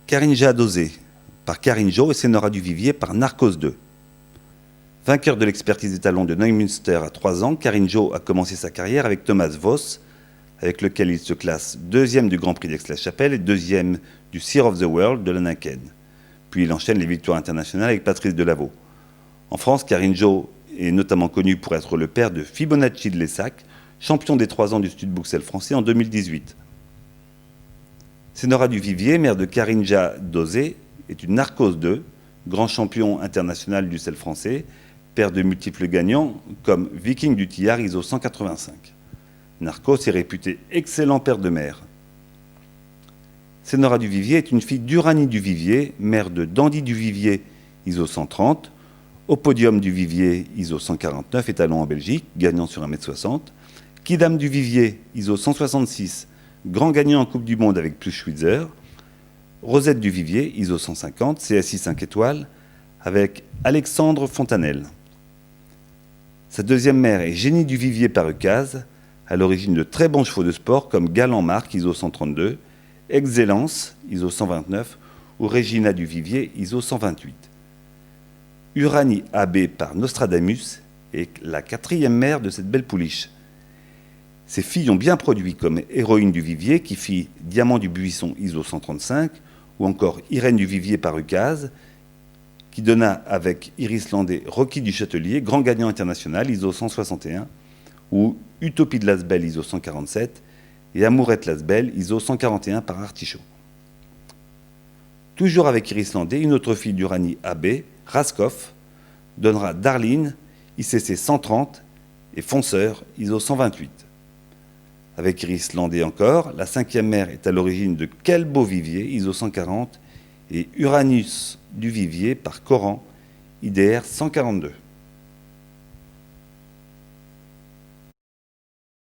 Karinja Dosé par Karinjo et Senora Duvivier par Narcos 2. Vainqueur de l'expertise des talons de Neumünster à 3 ans, Karinjo a commencé sa carrière avec Thomas Voss, avec lequel il se classe deuxième du Grand Prix d'Aix-la-Chapelle et deuxième du Sear of the World de Lanaken. Puis il enchaîne les victoires internationales avec Patrice Delaveau. En France, Karinjo est notamment connu pour être le père de Fibonacci de Lessac, champion des 3 ans du Stud Buxel français en 2018. Senora Duvivier, mère de Karinja Dosé, est une Narcos 2, grand champion international du sel français, père de multiples gagnants comme Viking du Tillard ISO 185. Narcos est réputé excellent père de mère. Senora Duvivier est une fille d'Uranie Duvivier, mère de Dandy Duvivier ISO 130, au podium Duvivier ISO 149, étalon en Belgique, gagnant sur 1m60, Kidam Duvivier ISO 166, grand gagnant en Coupe du Monde avec plus Schwitzer, Rosette Duvivier ISO 150, CSI 5 étoiles, avec Alexandre Fontanelle. Sa deuxième mère est Génie Duvivier par Eucase, à l'origine de très bons chevaux de sport comme Galant Marc ISO 132, Excellence ISO 129 ou Regina Duvivier ISO 128. Uranie AB par Nostradamus est la quatrième mère de cette belle pouliche. Ses filles ont bien produit comme Héroïne Duvivier qui fit Diamant du Buisson ISO 135 ou encore Irène Duvivier par Eucase qui donna avec Iris Landais Rocky du Châtelier, grand gagnant international ISO 161 ou Utopie de Lasbel ISO 147 et Amourette Lasbel ISO 141 par Artichaut. Toujours avec Iris Landais, une autre fille d'Uranie AB, Raskoff, donnera Darline ICC 130 et Fonceur ISO 128. Avec Iris Landais encore, la cinquième mère est à l'origine de Quel beau vivier ISO 140 et Uranus Duvivier par Coran IDR 142.